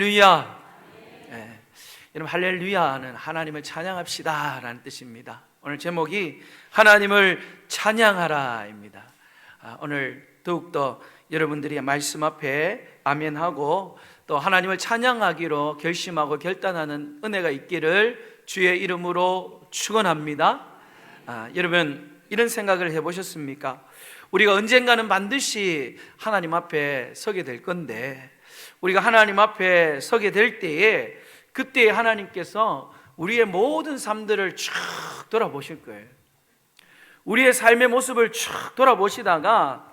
할렐루야. 네. 여러분, 할렐루야는 하나님을 찬양합시다 라는 뜻입니다. 오늘 제목이 하나님을 찬양하라입니다. 오늘 더욱더 여러분들이 말씀 앞에 아멘하고 또 하나님을 찬양하기로 결심하고 결단하는 은혜가 있기를 주의 이름으로 축원합니다. 여러분, 이런 생각을 해보셨습니까? 우리가 언젠가는 반드시 하나님 앞에 서게 될 건데, 우리가 하나님 앞에 서게 될 때에 그때 하나님께서 우리의 모든 삶들을 쭉 돌아보실 거예요. 우리의 삶의 모습을 쭉 돌아보시다가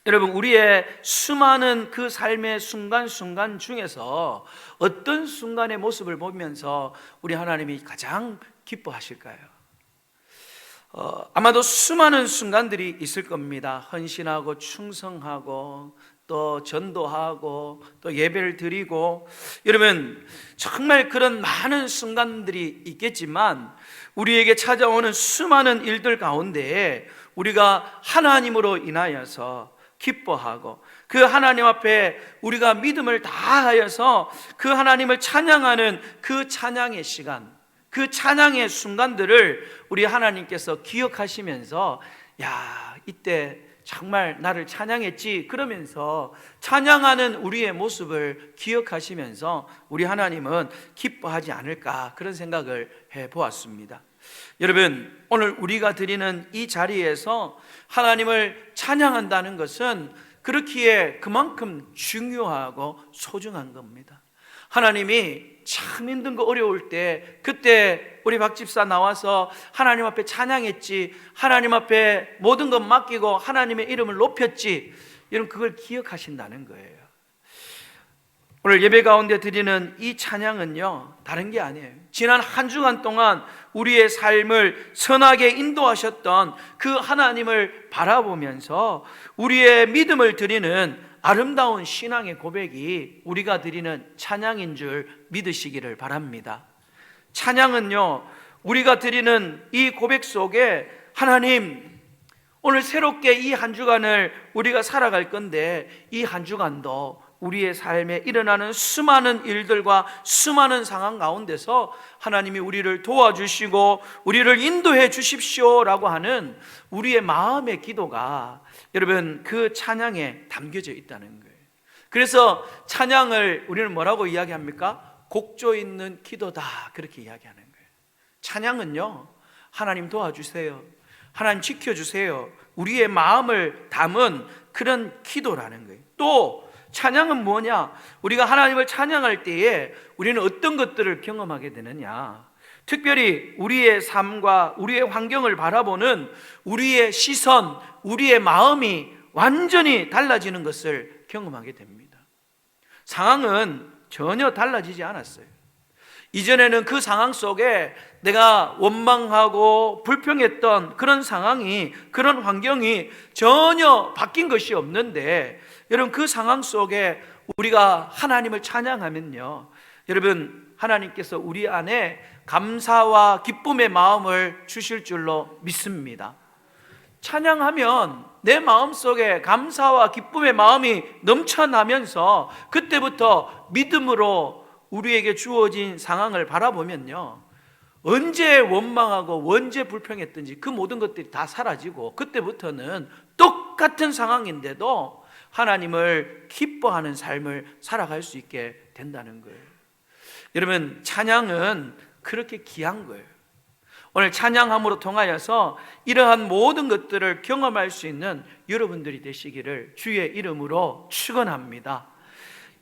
여러분, 우리의 수많은 그 삶의 순간순간 중에서 어떤 순간의 모습을 보면서 우리 하나님이 가장 기뻐하실까요? 아마도 수많은 순간들이 있을 겁니다. 헌신하고 충성하고 또 전도하고 또 예배를 드리고, 여러분 정말 그런 많은 순간들이 있겠지만 우리에게 찾아오는 수많은 일들 가운데 우리가 하나님으로 인하여서 기뻐하고 그 하나님 앞에 우리가 믿음을 다하여서 그 하나님을 찬양하는 그 찬양의 시간, 그 찬양의 순간들을 우리 하나님께서 기억하시면서 야, 이때 정말 나를 찬양했지, 그러면서 찬양하는 우리의 모습을 기억하시면서 우리 하나님은 기뻐하지 않을까, 그런 생각을 해보았습니다. 여러분, 오늘 우리가 드리는 이 자리에서 하나님을 찬양한다는 것은 그렇기에 그만큼 중요하고 소중한 겁니다. 하나님이 참 힘든 거 어려울 때, 그때 우리 박 집사 나와서 하나님 앞에 찬양했지, 하나님 앞에 모든 것 맡기고 하나님의 이름을 높였지, 여러분 그걸 기억하신다는 거예요. 오늘 예배 가운데 드리는 이 찬양은요, 다른 게 아니에요. 지난 한 주간 동안 우리의 삶을 선하게 인도하셨던 그 하나님을 바라보면서 우리의 믿음을 드리는 아름다운 신앙의 고백이 우리가 드리는 찬양인 줄 믿으시기를 바랍니다. 찬양은요, 우리가 드리는 이 고백 속에 하나님, 오늘 새롭게 이 한 주간을 우리가 살아갈 건데 이 한 주간도 우리의 삶에 일어나는 수많은 일들과 수많은 상황 가운데서 하나님이 우리를 도와주시고 우리를 인도해 주십시오라고 하는 우리의 마음의 기도가 여러분 그 찬양에 담겨져 있다는 거예요. 그래서 찬양을 우리는 뭐라고 이야기합니까? 곡조 있는 기도다, 그렇게 이야기하는 거예요. 찬양은요, 하나님 도와주세요, 하나님 지켜주세요, 우리의 마음을 담은 그런 기도라는 거예요. 또 찬양은 뭐냐? 우리가 하나님을 찬양할 때에 우리는 어떤 것들을 경험하게 되느냐? 특별히 우리의 삶과 우리의 환경을 바라보는 우리의 시선, 우리의 마음이 완전히 달라지는 것을 경험하게 됩니다. 상황은 전혀 달라지지 않았어요. 이전에는 그 상황 속에 내가 원망하고 불평했던 그런 상황이, 그런 환경이 전혀 바뀐 것이 없는데, 여러분 그 상황 속에 우리가 하나님을 찬양하면요, 여러분 하나님께서 우리 안에 감사와 기쁨의 마음을 주실 줄로 믿습니다. 찬양하면 내 마음속에 감사와 기쁨의 마음이 넘쳐나면서 그때부터 믿음으로 우리에게 주어진 상황을 바라보면요, 언제 원망하고 언제 불평했든지 그 모든 것들이 다 사라지고 그때부터는 똑같은 상황인데도 하나님을 기뻐하는 삶을 살아갈 수 있게 된다는 거예요. 여러분, 찬양은 그렇게 귀한 거예요. 오늘 찬양함으로 통하여서 이러한 모든 것들을 경험할 수 있는 여러분들이 되시기를 주의 이름으로 축원합니다.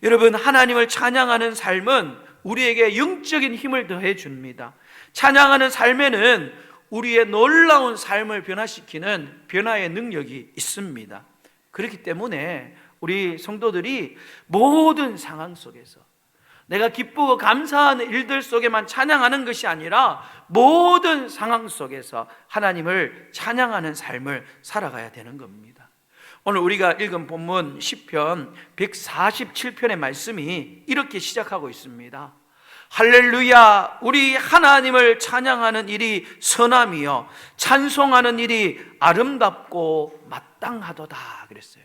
여러분, 하나님을 찬양하는 삶은 우리에게 영적인 힘을 더해 줍니다. 찬양하는 삶에는 우리의 놀라운 삶을 변화시키는 변화의 능력이 있습니다. 그렇기 때문에 우리 성도들이 모든 상황 속에서 내가 기쁘고 감사하는 일들 속에만 찬양하는 것이 아니라 모든 상황 속에서 하나님을 찬양하는 삶을 살아가야 되는 겁니다. 오늘 우리가 읽은 본문 시편 147편의 말씀이 이렇게 시작하고 있습니다. 할렐루야, 우리 하나님을 찬양하는 일이 선함이요 찬송하는 일이 아름답고 마땅하도다 그랬어요.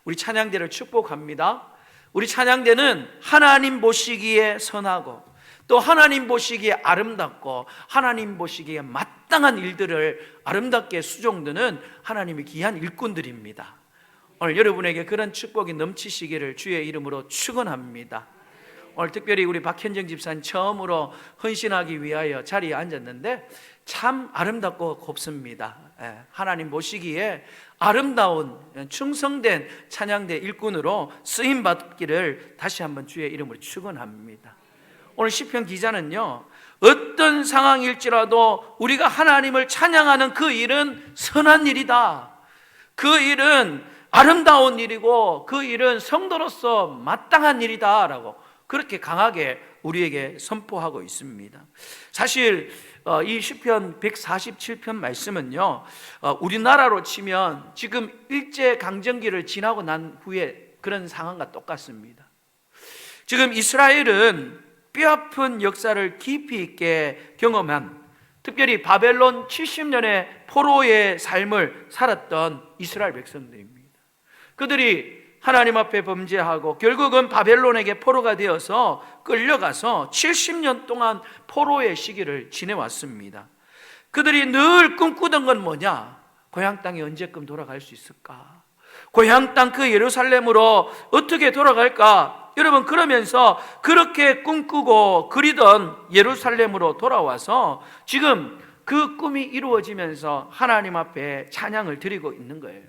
우리 찬양대를 축복합니다. 우리 찬양대는 하나님 보시기에 선하고 또 하나님 보시기에 아름답고 하나님 보시기에 마땅한 일들을 아름답게 수종드는 하나님의 귀한 일꾼들입니다. 오늘 여러분에게 그런 축복이 넘치시기를 주의 이름으로 축원합니다. 오늘 특별히 우리 박현정 집사님 처음으로 헌신하기 위하여 자리에 앉았는데 참 아름답고 곱습니다. 하나님 보시기에 아름다운 충성된 찬양대 일꾼으로 쓰임받기를 다시 한번 주의 이름으로 축원합니다. 오늘 시편 기자는요, 어떤 상황일지라도 우리가 하나님을 찬양하는 그 일은 선한 일이다, 그 일은 아름다운 일이고 그 일은 성도로서 마땅한 일이다 라고 그렇게 강하게 우리에게 선포하고 있습니다. 사실 이 시편 147편 말씀은요, 우리나라로 치면 지금 일제강점기를 지나고 난 후에 그런 상황과 똑같습니다. 지금 이스라엘은 뼈아픈 역사를 깊이 있게 경험한, 특별히 바벨론 70년의 포로의 삶을 살았던 이스라엘 백성들입니다. 그들이 하나님 앞에 범죄하고 결국은 바벨론에게 포로가 되어서 끌려가서 70년 동안 포로의 시기를 지내왔습니다. 그들이 늘 꿈꾸던 건 뭐냐? 고향 땅에 언제쯤 돌아갈 수 있을까? 고향 땅 그 예루살렘으로 어떻게 돌아갈까? 여러분, 그러면서 그렇게 꿈꾸고 그리던 예루살렘으로 돌아와서 지금 그 꿈이 이루어지면서 하나님 앞에 찬양을 드리고 있는 거예요.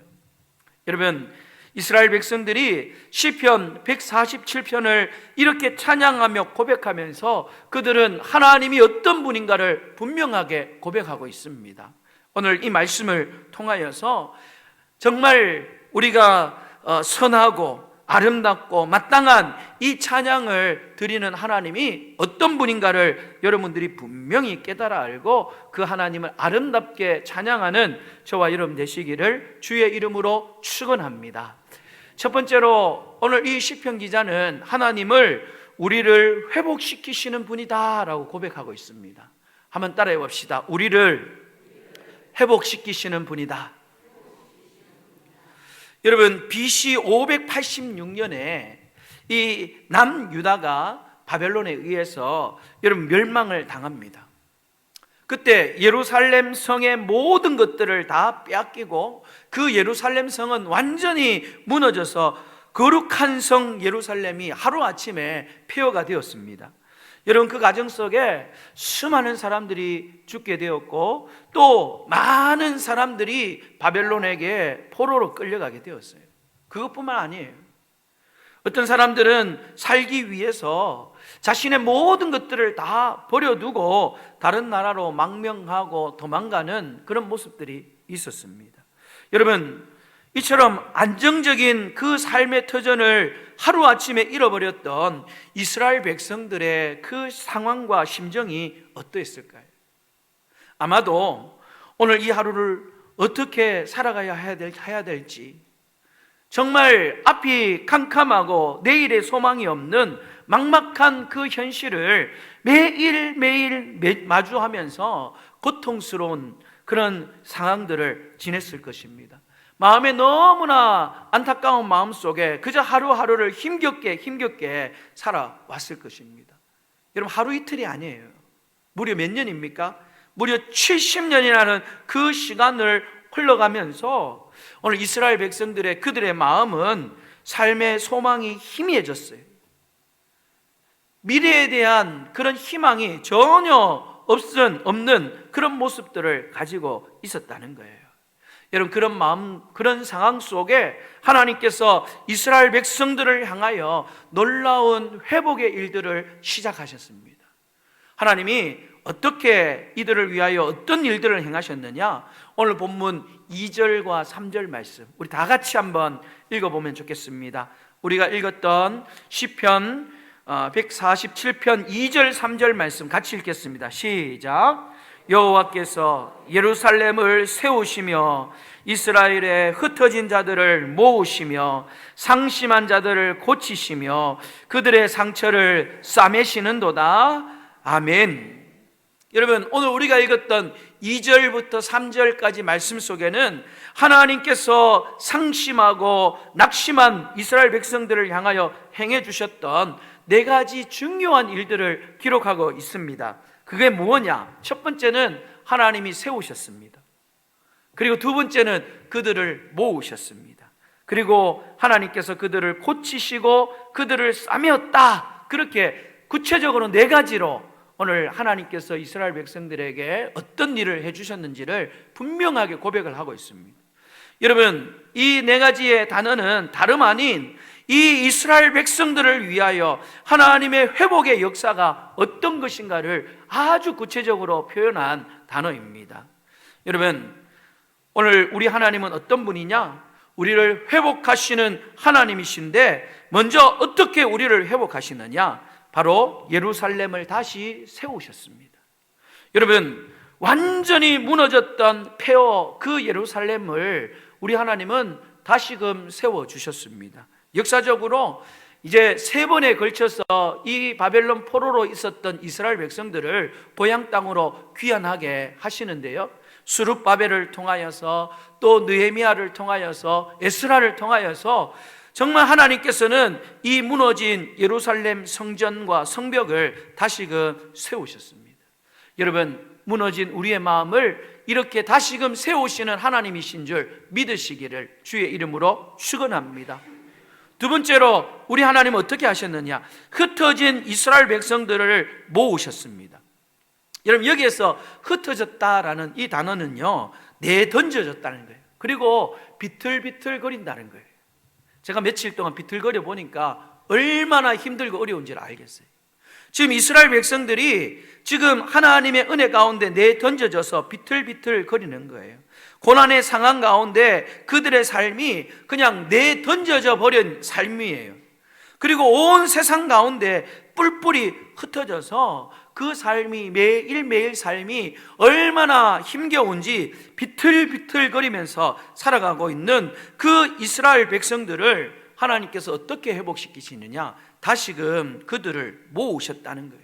여러분, 이스라엘 백성들이 시편 147편을 이렇게 찬양하며 고백하면서 그들은 하나님이 어떤 분인가를 분명하게 고백하고 있습니다. 오늘 이 말씀을 통하여서 정말 우리가 선하고 아름답고 마땅한 이 찬양을 드리는 하나님이 어떤 분인가를 여러분들이 분명히 깨달아 알고 그 하나님을 아름답게 찬양하는 저와 여러분 되시기를 주의 이름으로 축원합니다. 첫 번째로 오늘 이 시편 기자는 하나님을 우리를 회복시키시는 분이다 라고 고백하고 있습니다. 한번 따라해 봅시다. 우리를 회복시키시는 분이다. 여러분, BC 586년에 이 남유다가 바벨론에 의해서 여러분 멸망을 당합니다. 그때 예루살렘 성의 모든 것들을 다 빼앗기고 그 예루살렘 성은 완전히 무너져서 거룩한 성 예루살렘이 하루아침에 폐허가 되었습니다. 여러분, 그 과정 속에 수많은 사람들이 죽게 되었고 또 많은 사람들이 바벨론에게 포로로 끌려가게 되었어요. 그것뿐만 아니에요. 어떤 사람들은 살기 위해서 자신의 모든 것들을 다 버려두고 다른 나라로 망명하고 도망가는 그런 모습들이 있었습니다. 여러분, 이처럼 안정적인 그 삶의 터전을 하루아침에 잃어버렸던 이스라엘 백성들의 그 상황과 심정이 어떠했을까요? 아마도 오늘 이 하루를 어떻게 살아가야 해야 될지, 정말 앞이 캄캄하고 내일의 소망이 없는 막막한 그 현실을 매일매일 마주하면서 고통스러운 그런 상황들을 지냈을 것입니다. 마음에 너무나 안타까운 마음 속에 그저 하루하루를 힘겹게 살아왔을 것입니다. 여러분, 하루 이틀이 아니에요. 무려 몇 년입니까? 무려 70년이라는 그 시간을 흘러가면서 오늘 이스라엘 백성들의 그들의 마음은 삶의 소망이 희미해졌어요. 미래에 대한 그런 희망이 전혀 없는 그런 모습들을 가지고 있었다는 거예요. 여러분, 그런 마음, 그런 상황 속에 하나님께서 이스라엘 백성들을 향하여 놀라운 회복의 일들을 시작하셨습니다. 하나님이 어떻게 이들을 위하여 어떤 일들을 행하셨느냐? 오늘 본문 2절과 3절 말씀 우리 다 같이 한번 읽어보면 좋겠습니다. 우리가 읽었던 시편 147편 2절 3절 말씀 같이 읽겠습니다. 시작. 여호와께서 예루살렘을 세우시며 이스라엘의 흩어진 자들을 모으시며 상심한 자들을 고치시며 그들의 상처를 싸매시는도다. 아멘. 여러분, 오늘 우리가 읽었던 2절부터 3절까지 말씀 속에는 하나님께서 상심하고 낙심한 이스라엘 백성들을 향하여 행해 주셨던 4가지 중요한 일들을 기록하고 있습니다. 그게 뭐냐? 첫 번째는 하나님이 세우셨습니다. 그리고 두 번째는 그들을 모으셨습니다. 그리고 하나님께서 그들을 고치시고 그들을 싸매었다. 그렇게 구체적으로 4가지로 오늘 하나님께서 이스라엘 백성들에게 어떤 일을 해주셨는지를 분명하게 고백을 하고 있습니다. 여러분, 이 4가지의 단어는 다름 아닌 이 이스라엘 백성들을 위하여 하나님의 회복의 역사가 어떤 것인가를 아주 구체적으로 표현한 단어입니다. 여러분, 오늘 우리 하나님은 어떤 분이냐? 우리를 회복하시는 하나님이신데 먼저 어떻게 우리를 회복하시느냐? 바로 예루살렘을 다시 세우셨습니다. 여러분, 완전히 무너졌던 폐허 그 예루살렘을 우리 하나님은 다시금 세워주셨습니다. 역사적으로 이제 3번에 걸쳐서 이 바벨론 포로로 있었던 이스라엘 백성들을 고향 땅으로 귀환하게 하시는데요, 스룹바벨을 통하여서 또 느헤미야를 통하여서 에스라를 통하여서 정말 하나님께서는 이 무너진 예루살렘 성전과 성벽을 다시금 세우셨습니다. 여러분, 무너진 우리의 마음을 이렇게 다시금 세우시는 하나님이신 줄 믿으시기를 주의 이름으로 축원합니다. 두 번째로 우리 하나님은 어떻게 하셨느냐? 흩어진 이스라엘 백성들을 모으셨습니다. 여러분, 여기에서 흩어졌다라는 이 단어는요, 내던져졌다는 거예요. 그리고 비틀비틀거린다는 거예요. 제가 며칠 동안 비틀거려 보니까 얼마나 힘들고 어려운지를 알겠어요. 지금 이스라엘 백성들이 지금 하나님의 은혜 가운데 내던져져서 비틀비틀거리는 거예요. 고난의 상황 가운데 그들의 삶이 그냥 내던져져 버린 삶이에요. 그리고 온 세상 가운데 뿔뿔이 흩어져서 그 삶이 매일매일 삶이 얼마나 힘겨운지 비틀비틀거리면서 살아가고 있는 그 이스라엘 백성들을 하나님께서 어떻게 회복시키시느냐? 다시금 그들을 모으셨다는 거예요.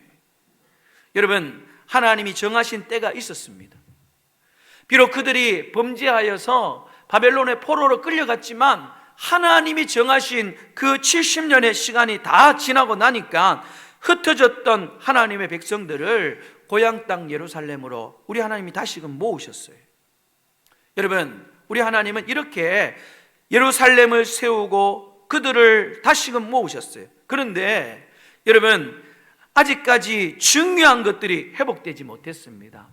여러분, 하나님이 정하신 때가 있었습니다. 비록 그들이 범죄하여서 바벨론의 포로로 끌려갔지만 하나님이 정하신 그 70년의 시간이 다 지나고 나니까 흩어졌던 하나님의 백성들을 고향 땅 예루살렘으로 우리 하나님이 다시금 모으셨어요. 여러분, 우리 하나님은 이렇게 예루살렘을 세우고 그들을 다시금 모으셨어요. 그런데 여러분, 아직까지 중요한 것들이 회복되지 못했습니다.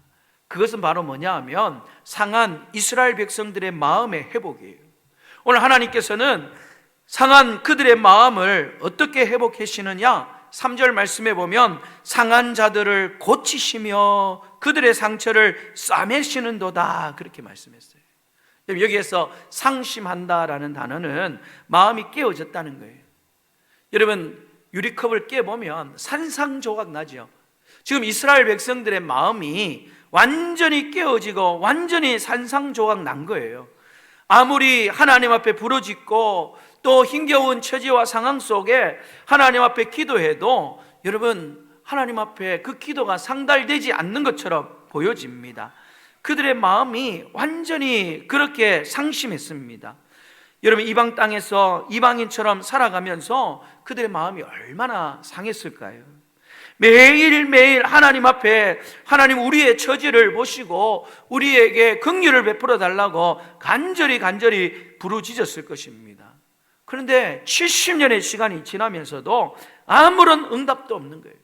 그것은 바로 뭐냐 하면 상한 이스라엘 백성들의 마음의 회복이에요. 오늘 하나님께서는 상한 그들의 마음을 어떻게 회복하시느냐? 3절 말씀에 보면 상한 자들을 고치시며 그들의 상처를 싸매시는도다, 그렇게 말씀했어요. 여기에서 상심한다라는 단어는 마음이 깨어졌다는 거예요. 여러분, 유리컵을 깨보면 산산조각 나죠. 지금 이스라엘 백성들의 마음이 완전히 깨어지고 완전히 산산조각 난 거예요. 아무리 하나님 앞에 부르짖고 또 힘겨운 처지와 상황 속에 하나님 앞에 기도해도 여러분, 하나님 앞에 그 기도가 상달되지 않는 것처럼 보여집니다. 그들의 마음이 완전히 그렇게 상심했습니다. 여러분, 이방 땅에서 이방인처럼 살아가면서 그들의 마음이 얼마나 상했을까요? 매일매일 하나님 앞에 하나님 우리의 처지를 보시고 우리에게 긍휼을 베풀어 달라고 간절히 부르짖었을 것입니다. 그런데 70년의 시간이 지나면서도 아무런 응답도 없는 거예요.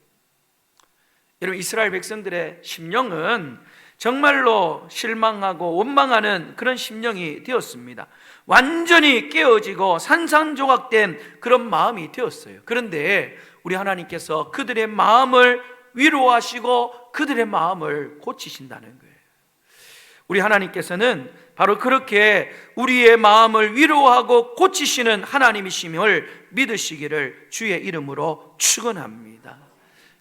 여러분, 이스라엘 백성들의 심령은 정말로 실망하고 원망하는 그런 심령이 되었습니다. 완전히 깨어지고 산산조각된 그런 마음이 되었어요. 그런데 우리 하나님께서 그들의 마음을 위로하시고 그들의 마음을 고치신다는 거예요. 우리 하나님께서는 바로 그렇게 우리의 마음을 위로하고 고치시는 하나님이심을 믿으시기를 주의 이름으로 축원합니다.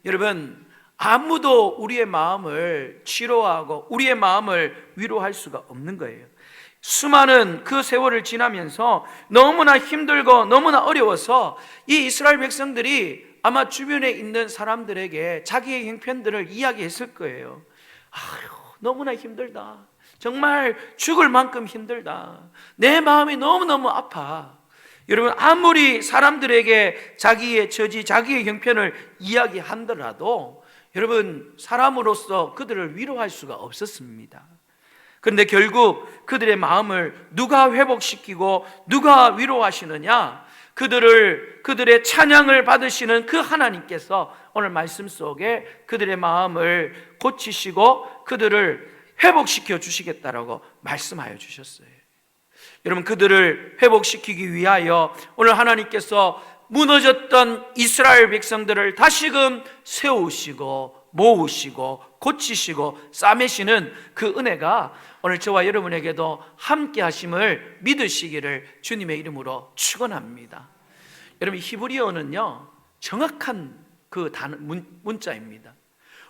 여러분, 아무도 우리의 마음을 치료하고 우리의 마음을 위로할 수가 없는 거예요. 수많은 그 세월을 지나면서 너무나 힘들고 너무나 어려워서 이 이스라엘 백성들이 아마 주변에 있는 사람들에게 자기의 형편들을 이야기했을 거예요. 아유, 너무나 힘들다. 정말 죽을 만큼 힘들다. 내 마음이 너무너무 아파. 여러분, 아무리 사람들에게 자기의 처지, 자기의 형편을 이야기한더라도 여러분, 사람으로서 그들을 위로할 수가 없었습니다. 그런데 결국 그들의 마음을 누가 회복시키고 누가 위로하시느냐? 그들의 찬양을 받으시는 그 하나님께서 오늘 말씀 속에 그들의 마음을 고치시고 그들을 회복시켜 주시겠다라고 말씀하여 주셨어요. 여러분, 그들을 회복시키기 위하여 오늘 하나님께서 무너졌던 이스라엘 백성들을 다시금 세우시고 모으시고 고치시고 싸매시는 그 은혜가 오늘 저와 여러분에게도 함께 하심을 믿으시기를 주님의 이름으로 축원합니다. 여러분, 히브리어는요 정확한 그 문자입니다.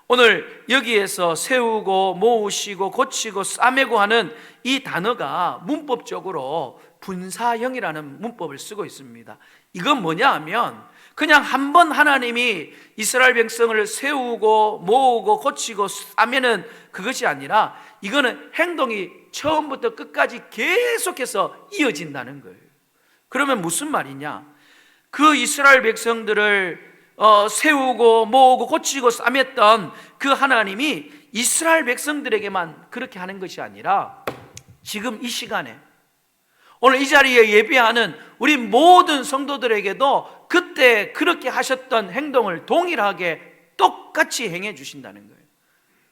오늘 여기에서 세우고 모으시고 고치고 싸매고 하는 이 단어가 문법적으로 분사형이라는 문법을 쓰고 있습니다. 이건 뭐냐 하면 그냥 한 번 하나님이 이스라엘 백성을 세우고 모으고 고치고 싸매는 그것이 아니라 이거는 행동이 처음부터 끝까지 계속해서 이어진다는 거예요. 그러면 무슨 말이냐? 그 이스라엘 백성들을 세우고 모으고 고치고 싸맸던 그 하나님이 이스라엘 백성들에게만 그렇게 하는 것이 아니라 지금 이 시간에 오늘 이 자리에 예배하는 우리 모든 성도들에게도 그때 그렇게 하셨던 행동을 동일하게 똑같이 행해 주신다는 거예요.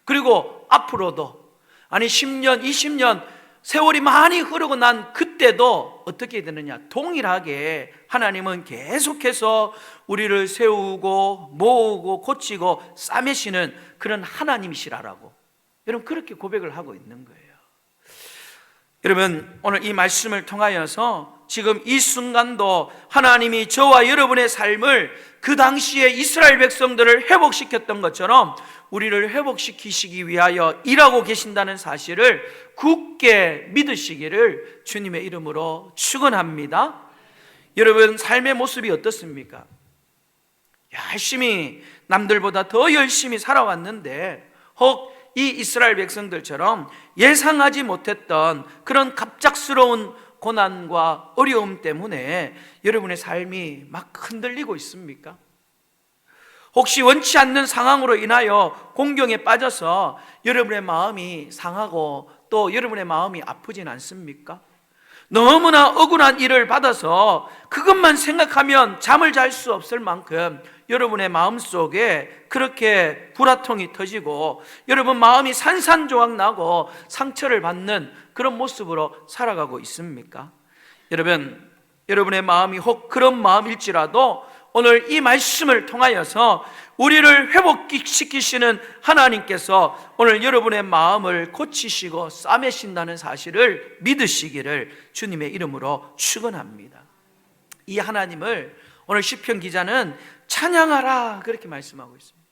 그리고 앞으로도 10년, 20년 세월이 많이 흐르고 난 그때도 어떻게 되느냐? 동일하게 하나님은 계속해서 우리를 세우고 모으고 고치고 싸매시는 그런 하나님이시라고 여러분 그렇게 고백을 하고 있는 거예요. 여러분, 오늘 이 말씀을 통하여서 지금 이 순간도 하나님이 저와 여러분의 삶을 그 당시에 이스라엘 백성들을 회복시켰던 것처럼 우리를 회복시키시기 위하여 일하고 계신다는 사실을 굳게 믿으시기를 주님의 이름으로 축원합니다. 여러분, 삶의 모습이 어떻습니까? 열심히 남들보다 더 열심히 살아왔는데 혹 이 이스라엘 백성들처럼 예상하지 못했던 그런 갑작스러운 고난과 어려움 때문에 여러분의 삶이 막 흔들리고 있습니까? 혹시 원치 않는 상황으로 인하여 공경에 빠져서 여러분의 마음이 상하고 또 여러분의 마음이 아프진 않습니까? 너무나 억울한 일을 받아서 그것만 생각하면 잠을 잘 수 없을 만큼 여러분의 마음속에 그렇게 불화통이 터지고 여러분 마음이 산산조각 나고 상처를 받는 그런 모습으로 살아가고 있습니까? 여러분의 마음이 혹 그런 마음일지라도 오늘 이 말씀을 통하여서 우리를 회복시키시는 하나님께서 오늘 여러분의 마음을 고치시고 싸매신다는 사실을 믿으시기를 주님의 이름으로 축원합니다. 이 하나님을 오늘 시편 기자는 찬양하라 그렇게 말씀하고 있습니다.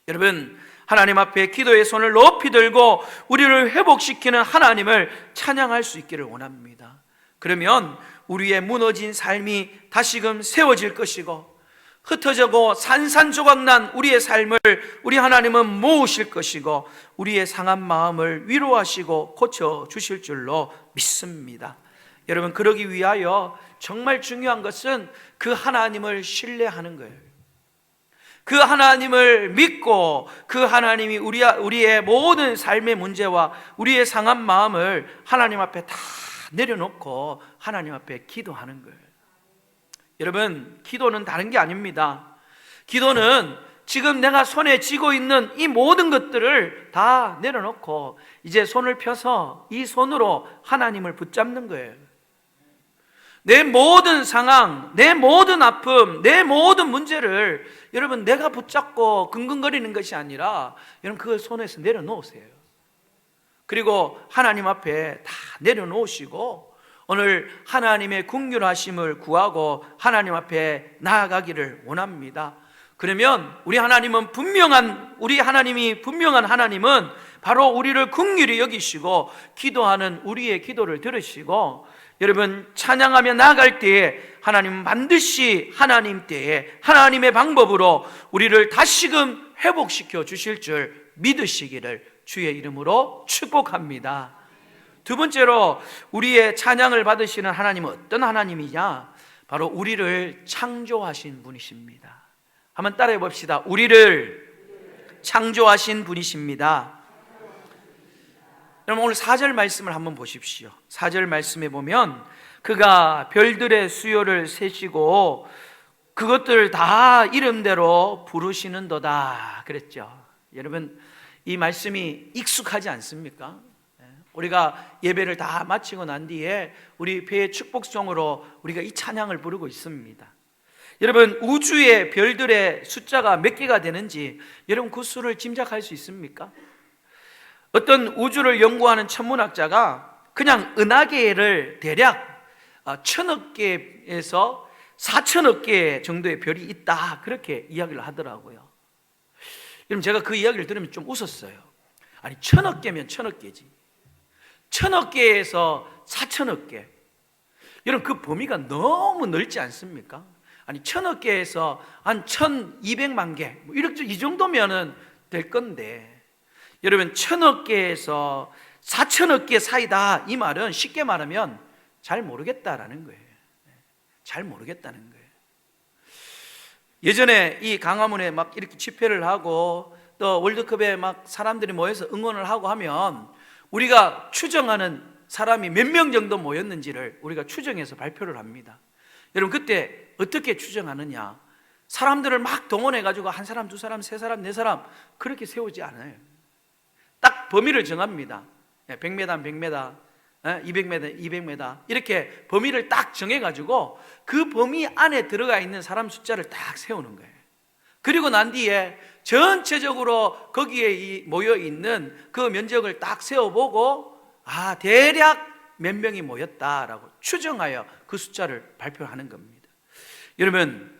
여러분, 하나님 앞에 기도의 손을 높이 들고 우리를 회복시키는 하나님을 찬양할 수 있기를 원합니다. 그러면 우리의 무너진 삶이 다시금 세워질 것이고 흩어지고 산산조각난 우리의 삶을 우리 하나님은 모으실 것이고 우리의 상한 마음을 위로하시고 고쳐주실 줄로 믿습니다. 여러분, 그러기 위하여 정말 중요한 것은 그 하나님을 신뢰하는 거예요. 그 하나님을 믿고 그 하나님이 우리의 모든 삶의 문제와 우리의 상한 마음을 하나님 앞에 다 내려놓고 하나님 앞에 기도하는 거예요. 여러분, 기도는 다른 게 아닙니다. 기도는 지금 내가 손에 쥐고 있는 이 모든 것들을 다 내려놓고 이제 손을 펴서 이 손으로 하나님을 붙잡는 거예요. 내 모든 상황, 내 모든 아픔, 내 모든 문제를 여러분 내가 붙잡고 긍긍거리는 것이 아니라 여러분 그걸 손에서 내려놓으세요. 그리고 하나님 앞에 다 내려놓으시고 오늘 하나님의 긍휼하심을 구하고 하나님 앞에 나아가기를 원합니다. 그러면 우리 하나님이 분명한 하나님은 바로 우리를 긍휼히 여기시고 기도하는 우리의 기도를 들으시고 여러분 찬양하며 나아갈 때에 하나님은 반드시 하나님 때에 하나님의 방법으로 우리를 다시금 회복시켜 주실 줄 믿으시기를 주의 이름으로 축복합니다. 두 번째로 우리의 찬양을 받으시는 하나님은 어떤 하나님이냐? 바로 우리를 창조하신 분이십니다. 한번 따라해 봅시다. 우리를 창조하신 분이십니다. 여러분, 오늘 4절 말씀을 한번 보십시오. 4절 말씀에 보면 그가 별들의 수요를 세시고 그것들 다 이름대로 부르시는도다 그랬죠. 여러분, 이 말씀이 익숙하지 않습니까? 우리가 예배를 다 마치고 난 뒤에 우리 배의 축복송으로 우리가 이 찬양을 부르고 있습니다. 여러분, 우주의 별들의 숫자가 몇 개가 되는지 여러분 그 수를 짐작할 수 있습니까? 어떤 우주를 연구하는 천문학자가 그냥 은하계를 대략 1000억 개에서 4000억 개 정도의 별이 있다, 그렇게 이야기를 하더라고요. 여러분, 제가 그 이야기를 들으면 좀 웃었어요. 아니, 1000억 개면 1000억 개지, 1000억 개에서 4000억 개, 여러분 그 범위가 너무 넓지 않습니까? 아니, 1000억 개에서 한 1200만 개, 이 정도면은 될 건데, 여러분 1000억 개에서 4000억 개 사이다, 이 말은 쉽게 말하면 잘 모르겠다라는 거예요. 잘 모르겠다는 거예요. 예전에 이 강화문에 막 이렇게 집회를 하고 또 월드컵에 막 사람들이 모여서 응원을 하고 하면 우리가 추정하는 사람이 몇 명 정도 모였는지를 우리가 추정해서 발표를 합니다. 여러분, 그때 어떻게 추정하느냐? 사람들을 막 동원해가지고 한 사람, 두 사람, 세 사람, 네 사람 그렇게 세우지 않아요. 딱 범위를 정합니다. 100m, 100m, 200m, 200m 이렇게 범위를 딱 정해가지고 그 범위 안에 들어가 있는 사람 숫자를 딱 세우는 거예요. 그리고 난 뒤에 전체적으로 거기에 모여있는 그 면적을 딱 세워보고 대략 몇 명이 모였다라고 추정하여 그 숫자를 발표하는 겁니다. 여러분,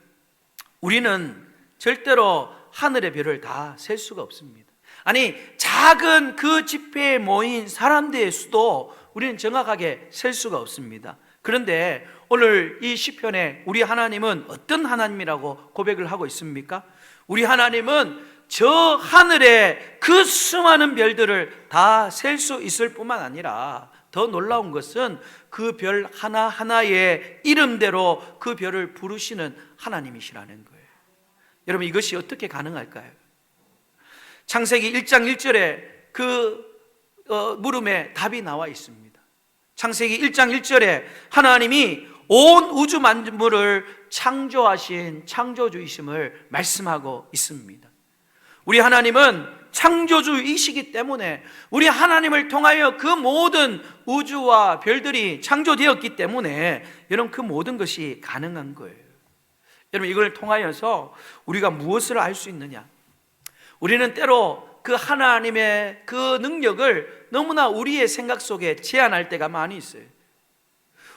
우리는 절대로 하늘의 별을 다 셀 수가 없습니다. 아니, 작은 그 집회에 모인 사람들의 수도 우리는 정확하게 셀 수가 없습니다. 그런데 오늘 이 시편에 우리 하나님은 어떤 하나님이라고 고백을 하고 있습니까? 우리 하나님은 저 하늘의 그 수많은 별들을 다 셀 수 있을 뿐만 아니라 더 놀라운 것은 그 별 하나하나의 이름대로 그 별을 부르시는 하나님이시라는 거예요. 여러분, 이것이 어떻게 가능할까요? 창세기 1장 1절에 그 물음에 답이 나와 있습니다. 창세기 1장 1절에 하나님이 온 우주 만물을 창조하신 창조주이심을 말씀하고 있습니다. 우리 하나님은 창조주이시기 때문에 우리 하나님을 통하여 그 모든 우주와 별들이 창조되었기 때문에 여러분 그 모든 것이 가능한 거예요. 여러분, 이걸 통하여서 우리가 무엇을 알 수 있느냐? 우리는 때로 그 하나님의 그 능력을 너무나 우리의 생각 속에 제한할 때가 많이 있어요.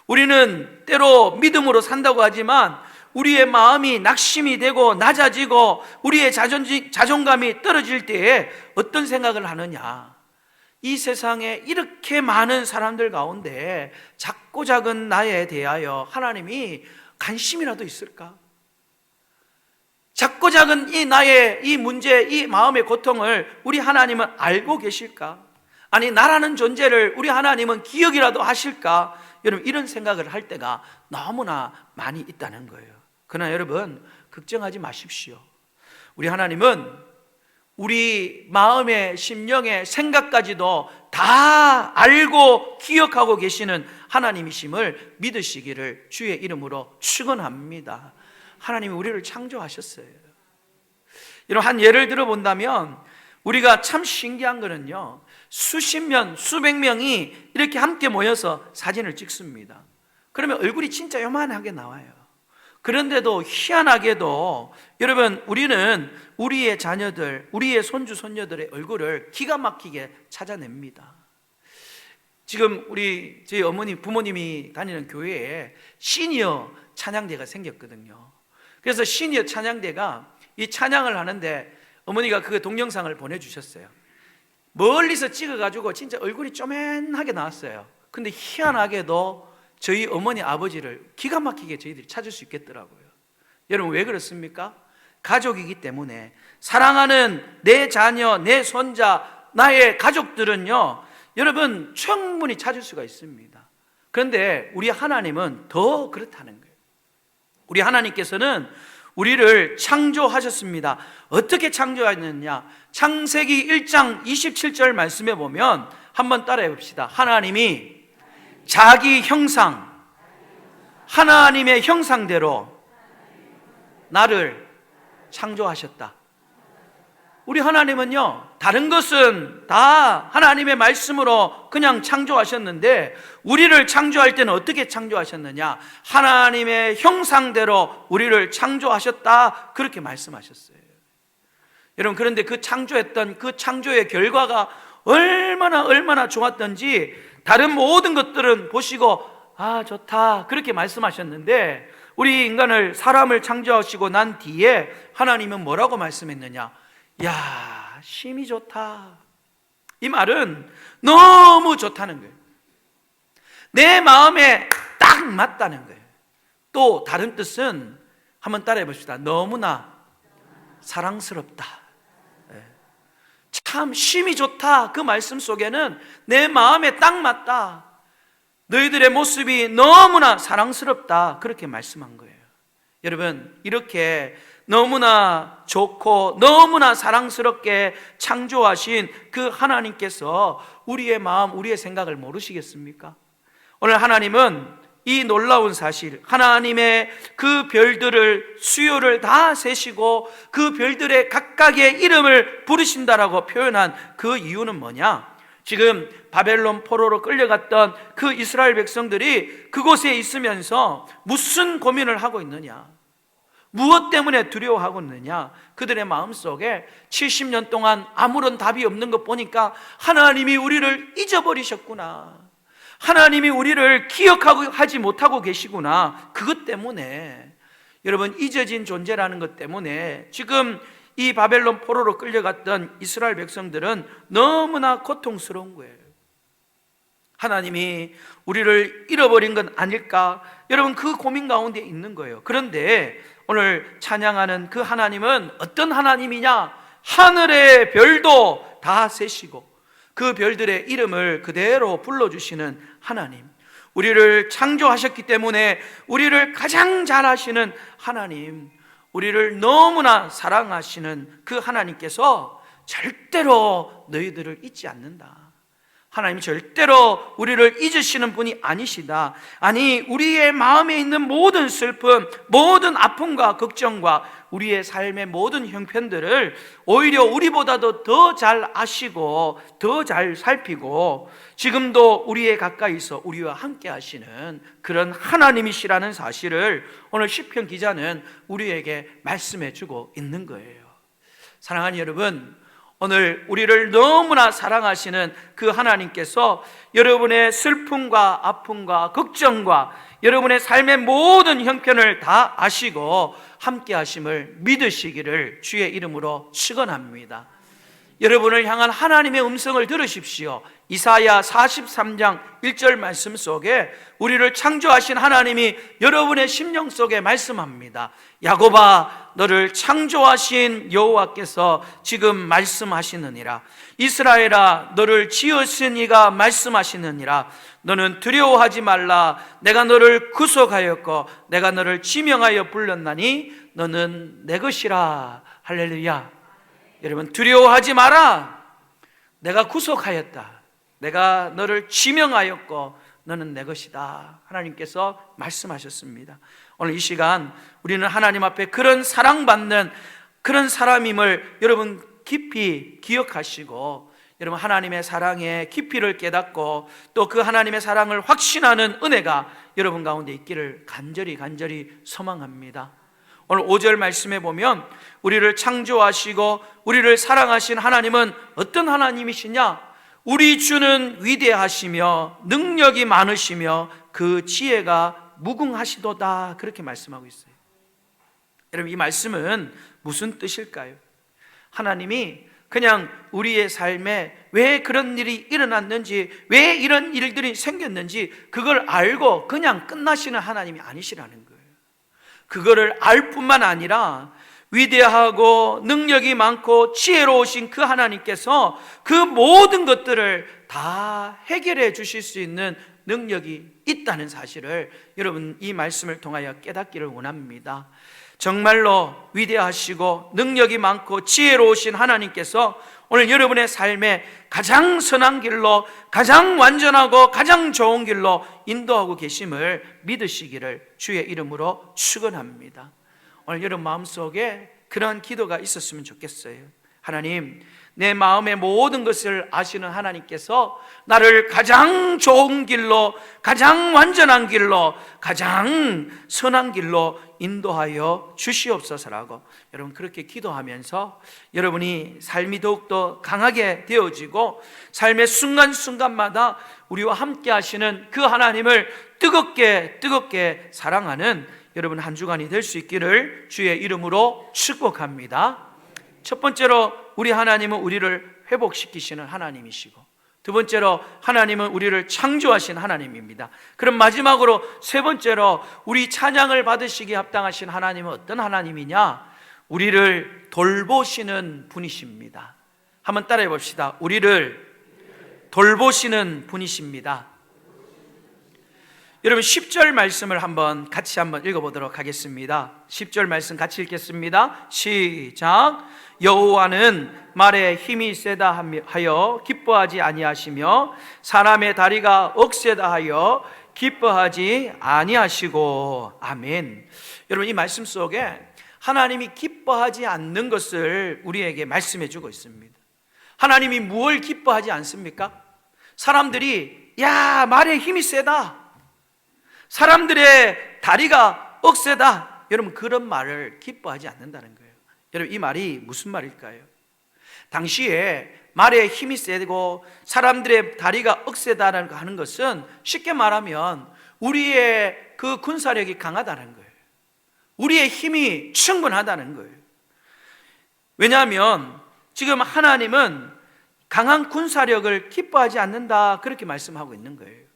우리는 때로 믿음으로 산다고 하지만 우리의 마음이 낙심이 되고 낮아지고 우리의 자존감이 떨어질 때에 어떤 생각을 하느냐? 이 세상에 이렇게 많은 사람들 가운데 작고 작은 나에 대하여 하나님이 관심이라도 있을까? 작고 작은 이 나의 이 문제, 이 마음의 고통을 우리 하나님은 알고 계실까? 아니, 나라는 존재를 우리 하나님은 기억이라도 하실까? 여러분, 이런 생각을 할 때가 너무나 많이 있다는 거예요. 그러나 여러분, 걱정하지 마십시오. 우리 하나님은 우리 마음의 심령의 생각까지도 다 알고 기억하고 계시는 하나님이심을 믿으시기를 주의 이름으로 축원합니다. 하나님이 우리를 창조하셨어요. 이런 한 예를 들어 본다면 우리가 참 신기한 거는요, 수십 명, 수백 명이 이렇게 함께 모여서 사진을 찍습니다. 그러면 얼굴이 진짜 요만하게 나와요. 그런데도 희한하게도 여러분, 우리는 우리의 자녀들, 우리의 손주, 손녀들의 얼굴을 기가 막히게 찾아냅니다. 지금 저희 어머니, 부모님이 다니는 교회에 시니어 찬양대가 생겼거든요. 그래서 시니어 찬양대가 이 찬양을 하는데 어머니가 그 동영상을 보내주셨어요. 멀리서 찍어가지고 진짜 얼굴이 쪼맨하게 나왔어요. 근데 희한하게도 저희 어머니, 아버지를 기가 막히게 저희들이 찾을 수 있겠더라고요. 여러분, 왜 그렇습니까? 가족이기 때문에 사랑하는 내 자녀, 내 손자, 나의 가족들은요, 여러분 충분히 찾을 수가 있습니다. 그런데 우리 하나님은 더 그렇다는 거예요. 우리 하나님께서는 우리를 창조하셨습니다. 어떻게 창조하셨느냐? 창세기 1장 27절 말씀에 보면 한번 따라해 봅시다. 하나님이 자기 형상, 하나님의 형상대로 나를 창조하셨다. 우리 하나님은요, 다른 것은 다 하나님의 말씀으로 그냥 창조하셨는데 우리를 창조할 때는 어떻게 창조하셨느냐? 하나님의 형상대로 우리를 창조하셨다, 그렇게 말씀하셨어요. 여러분, 그런데 그 창조했던 그 창조의 결과가 얼마나 좋았던지 다른 모든 것들은 보시고 아, 좋다, 그렇게 말씀하셨는데 우리 인간을, 사람을 창조하시고 난 뒤에 하나님은 뭐라고 말씀했느냐? 야, 심히 좋다. 이 말은 너무 좋다는 거예요. 내 마음에 딱 맞다는 거예요. 또 다른 뜻은 한번 따라해 봅시다. 너무나 사랑스럽다. 참 심히 좋다. 그 말씀 속에는 내 마음에 딱 맞다, 너희들의 모습이 너무나 사랑스럽다, 그렇게 말씀한 거예요. 여러분, 이렇게 너무나 좋고 너무나 사랑스럽게 창조하신 그 하나님께서 우리의 마음, 우리의 생각을 모르시겠습니까? 오늘 하나님은 이 놀라운 사실, 하나님의 그 별들을, 수요를 다 세시고 그 별들의 각각의 이름을 부르신다라고 표현한 그 이유는 뭐냐? 지금 바벨론 포로로 끌려갔던 그 이스라엘 백성들이 그곳에 있으면서 무슨 고민을 하고 있느냐? 무엇 때문에 두려워하고 있느냐? 그들의 마음속에 70년 동안 아무런 답이 없는 것 보니까 하나님이 우리를 잊어버리셨구나, 하나님이 우리를 기억하고 하지 못하고 계시구나, 그것 때문에, 여러분, 잊어진 존재라는 것 때문에 지금 이 바벨론 포로로 끌려갔던 이스라엘 백성들은 너무나 고통스러운 거예요. 하나님이 우리를 잃어버린 건 아닐까? 여러분, 그 고민 가운데 있는 거예요. 그런데 오늘 찬양하는 그 하나님은 어떤 하나님이냐? 하늘의 별도 다 세시고 그 별들의 이름을 그대로 불러주시는 하나님, 우리를 창조하셨기 때문에 우리를 가장 잘 아시는 하나님, 우리를 너무나 사랑하시는 그 하나님께서 절대로 너희들을 잊지 않는다. 하나님이 절대로 우리를 잊으시는 분이 아니시다. 아니, 우리의 마음에 있는 모든 슬픔, 모든 아픔과 걱정과 우리의 삶의 모든 형편들을 오히려 우리보다도 더 잘 아시고 더 잘 살피고 지금도 우리의 가까이서 우리와 함께 하시는 그런 하나님이시라는 사실을 오늘 시편 기자는 우리에게 말씀해 주고 있는 거예요. 사랑하는 여러분, 오늘 우리를 너무나 사랑하시는 그 하나님께서 여러분의 슬픔과 아픔과 걱정과 여러분의 삶의 모든 형편을 다 아시고 함께 하심을 믿으시기를 주의 이름으로 축원합니다. 여러분을 향한 하나님의 음성을 들으십시오. 이사야 43장 1절 말씀 속에 우리를 창조하신 하나님이 여러분의 심령 속에 말씀합니다. 야곱아, 너를 창조하신 여호와께서 지금 말씀하시느니라. 이스라엘아, 너를 지으신 이가 말씀하시느니라. 너는 두려워하지 말라. 내가 너를 구속하였고 내가 너를 지명하여 불렀나니 너는 내 것이라. 할렐루야. 여러분, 두려워하지 마라. 내가 구속하였다. 내가 너를 지명하였고 너는 내 것이다. 하나님께서 말씀하셨습니다. 오늘 이 시간 우리는 하나님 앞에 그런 사랑받는 그런 사람임을 여러분 깊이 기억하시고, 여러분 하나님의 사랑의 깊이를 깨닫고 또 그 하나님의 사랑을 확신하는 은혜가 여러분 가운데 있기를 간절히 소망합니다. 오늘 5절 말씀에 보면 우리를 창조하시고 우리를 사랑하신 하나님은 어떤 하나님이시냐? 우리 주는 위대하시며 능력이 많으시며 그 지혜가 무궁하시도다, 그렇게 말씀하고 있어요. 여러분, 이 말씀은 무슨 뜻일까요? 하나님이 그냥 우리의 삶에 왜 그런 일이 일어났는지, 왜 이런 일들이 생겼는지 그걸 알고 그냥 끝나시는 하나님이 아니시라는 거예요. 그거를 알 뿐만 아니라 위대하고 능력이 많고 지혜로우신 그 하나님께서 그 모든 것들을 다 해결해 주실 수 있는 능력이 있다는 사실을 여러분 이 말씀을 통하여 깨닫기를 원합니다. 정말로 위대하시고 능력이 많고 지혜로우신 하나님께서 오늘 여러분의 삶에 가장 선한 길로, 가장 완전하고 가장 좋은 길로 인도하고 계심을 믿으시기를 주의 이름으로 축원합니다. 오늘 여러분 마음속에 그런 기도가 있었으면 좋겠어요. 하나님, 내 마음의 모든 것을 아시는 하나님께서 나를 가장 좋은 길로, 가장 완전한 길로, 가장 선한 길로 인도하여 주시옵소서라고 여러분 그렇게 기도하면서 여러분이 삶이 더욱더 강하게 되어지고 삶의 순간순간마다 우리와 함께 하시는 그 하나님을 뜨겁게 사랑하는 여러분 한 주간이 될 수 있기를 주의 이름으로 축복합니다. 첫 번째로 우리 하나님은 우리를 회복시키시는 하나님이시고, 두 번째로 하나님은 우리를 창조하신 하나님입니다. 그럼 마지막으로 세 번째로 우리 찬양을 받으시기에 합당하신 하나님은 어떤 하나님이냐? 우리를 돌보시는 분이십니다. 한번 따라해 봅시다. 우리를 돌보시는 분이십니다. 여러분 10절 말씀을 같이 한번 읽어보도록 하겠습니다. 10절 말씀 같이 읽겠습니다. 시작. 여호와는 말에 힘이 세다 하여 기뻐하지 아니하시며 사람의 다리가 억세다 하여 기뻐하지 아니하시고. 아멘. 여러분 이 말씀 속에 하나님이 기뻐하지 않는 것을 우리에게 말씀해 주고 있습니다. 하나님이 무엇을 기뻐하지 않습니까? 사람들이 야 말에 힘이 세다, 사람들의 다리가 억세다, 여러분 그런 말을 기뻐하지 않는다는 거예요. 여러분 이 말이 무슨 말일까요? 당시에 말에 힘이 세고 사람들의 다리가 억세다라는 거 하는 것은 쉽게 말하면 우리의 그 군사력이 강하다는 거예요. 우리의 힘이 충분하다는 거예요. 왜냐하면 지금 하나님은 강한 군사력을 기뻐하지 않는다 그렇게 말씀하고 있는 거예요.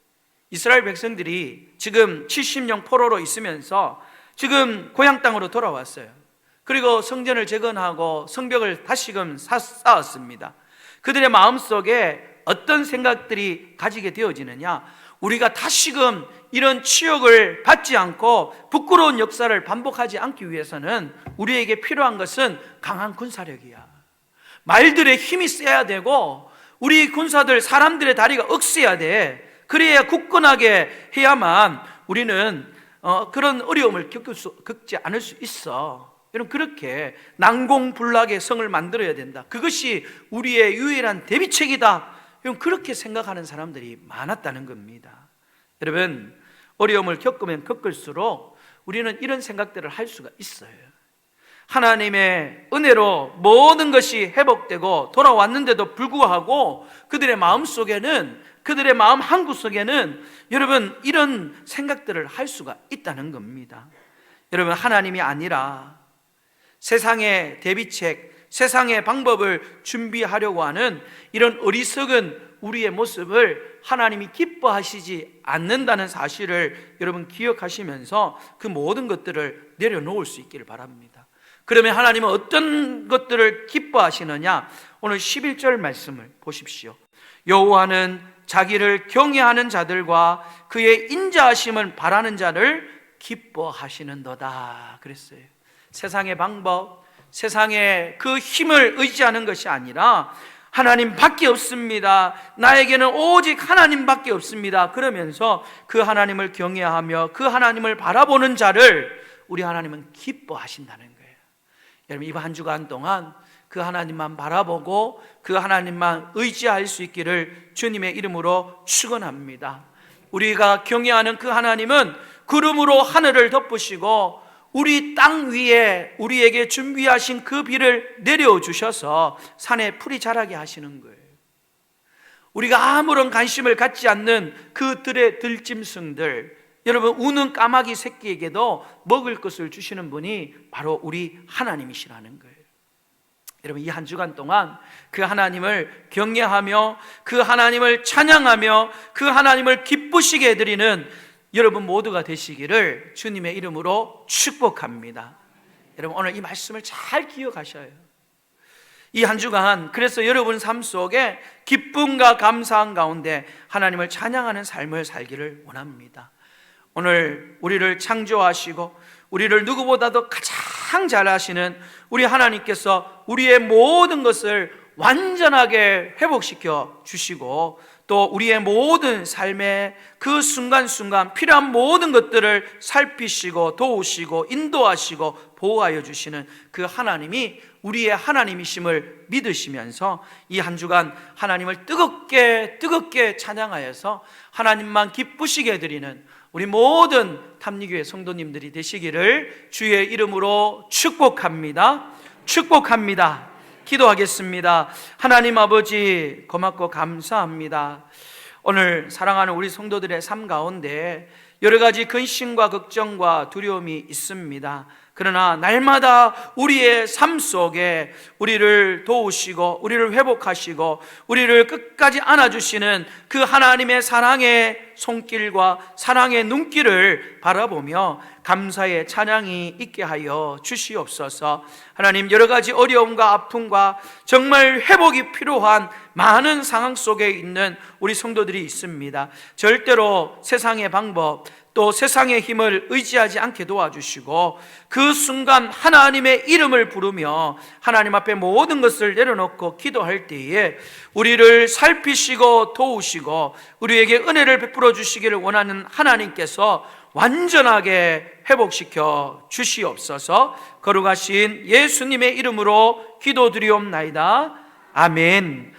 이스라엘 백성들이 지금 70년 포로로 있으면서 지금 고향 땅으로 돌아왔어요. 그리고 성전을 재건하고 성벽을 다시금 쌓았습니다. 그들의 마음속에 어떤 생각들이 가지게 되어지느냐? 우리가 다시금 이런 치욕을 받지 않고 부끄러운 역사를 반복하지 않기 위해서는 우리에게 필요한 것은 강한 군사력이야. 말들의 힘이 세야 되고 우리 군사들 사람들의 다리가 억세야 돼. 그래야 굳건하게 해야만 우리는 그런 어려움을 겪지 않을 수 있어. 여러분 그렇게 난공불락의 성을 만들어야 된다. 그것이 우리의 유일한 대비책이다. 여러분 그렇게 생각하는 사람들이 많았다는 겁니다. 여러분 어려움을 겪으면 겪을수록 우리는 이런 생각들을 할 수가 있어요. 하나님의 은혜로 모든 것이 회복되고 돌아왔는데도 불구하고 그들의 마음 속에는, 그들의 마음 한구석에는 여러분 이런 생각들을 할 수가 있다는 겁니다. 여러분 하나님이 아니라 세상의 대비책, 세상의 방법을 준비하려고 하는 이런 어리석은 우리의 모습을 하나님이 기뻐하시지 않는다는 사실을 여러분 기억하시면서 그 모든 것들을 내려놓을 수 있기를 바랍니다. 그러면 하나님은 어떤 것들을 기뻐하시느냐? 오늘 11절 말씀을 보십시오. 여호와는 자기를 경외하는 자들과 그의 인자하심을 바라는 자를 기뻐하시는도다 그랬어요. 세상의 방법, 세상의 그 힘을 의지하는 것이 아니라 하나님밖에 없습니다. 나에게는 오직 하나님밖에 없습니다. 그러면서 그 하나님을 경외하며 그 하나님을 바라보는 자를 우리 하나님은 기뻐하신다는 거예요. 여러분 이번 한 주간 동안 그 하나님만 바라보고 그 하나님만 의지할 수 있기를 주님의 이름으로 축원합니다. 우리가 경외하는 그 하나님은 구름으로 하늘을 덮으시고 우리 땅 위에 우리에게 준비하신 그 비를 내려주셔서 산에 풀이 자라게 하시는 거예요. 우리가 아무런 관심을 갖지 않는 그 들의 들짐승들, 여러분 우는 까마귀 새끼에게도 먹을 것을 주시는 분이 바로 우리 하나님이시라는 거예요. 여러분 이 한 주간 동안 그 하나님을 경외하며 그 하나님을 찬양하며 그 하나님을 기쁘시게 해드리는 여러분 모두가 되시기를 주님의 이름으로 축복합니다. 여러분 오늘 이 말씀을 잘 기억하셔야 해요. 이 한 주간 그래서 여러분 삶 속에 기쁨과 감사한 가운데 하나님을 찬양하는 삶을 살기를 원합니다. 오늘 우리를 창조하시고 우리를 누구보다도 가장 잘 아시는 우리 하나님께서 우리의 모든 것을 완전하게 회복시켜 주시고 또 우리의 모든 삶의 그 순간순간 필요한 모든 것들을 살피시고 도우시고 인도하시고 보호하여 주시는 그 하나님이 우리의 하나님이심을 믿으시면서 이 한 주간 하나님을 뜨겁게 찬양하여서 하나님만 기쁘시게 드리는 우리 모든 탐리교회 성도님들이 되시기를 주의 이름으로 축복합니다. 기도하겠습니다. 하나님 아버지 고맙고 감사합니다. 오늘 사랑하는 우리 성도들의 삶 가운데 여러 가지 근심과 걱정과 두려움이 있습니다. 그러나 날마다 우리의 삶 속에 우리를 도우시고 우리를 회복하시고 우리를 끝까지 안아주시는 그 하나님의 사랑의 손길과 사랑의 눈길을 바라보며 감사의 찬양이 있게 하여 주시옵소서. 하나님, 여러 가지 어려움과 아픔과 정말 회복이 필요한 많은 상황 속에 있는 우리 성도들이 있습니다. 절대로 세상의 방법 또 세상의 힘을 의지하지 않게 도와주시고 그 순간 하나님의 이름을 부르며 하나님 앞에 모든 것을 내려놓고 기도할 때에 우리를 살피시고 도우시고 우리에게 은혜를 베풀어 주시기를 원하는 하나님께서 완전하게 회복시켜 주시옵소서. 거룩하신 예수님의 이름으로 기도드리옵나이다. 아멘.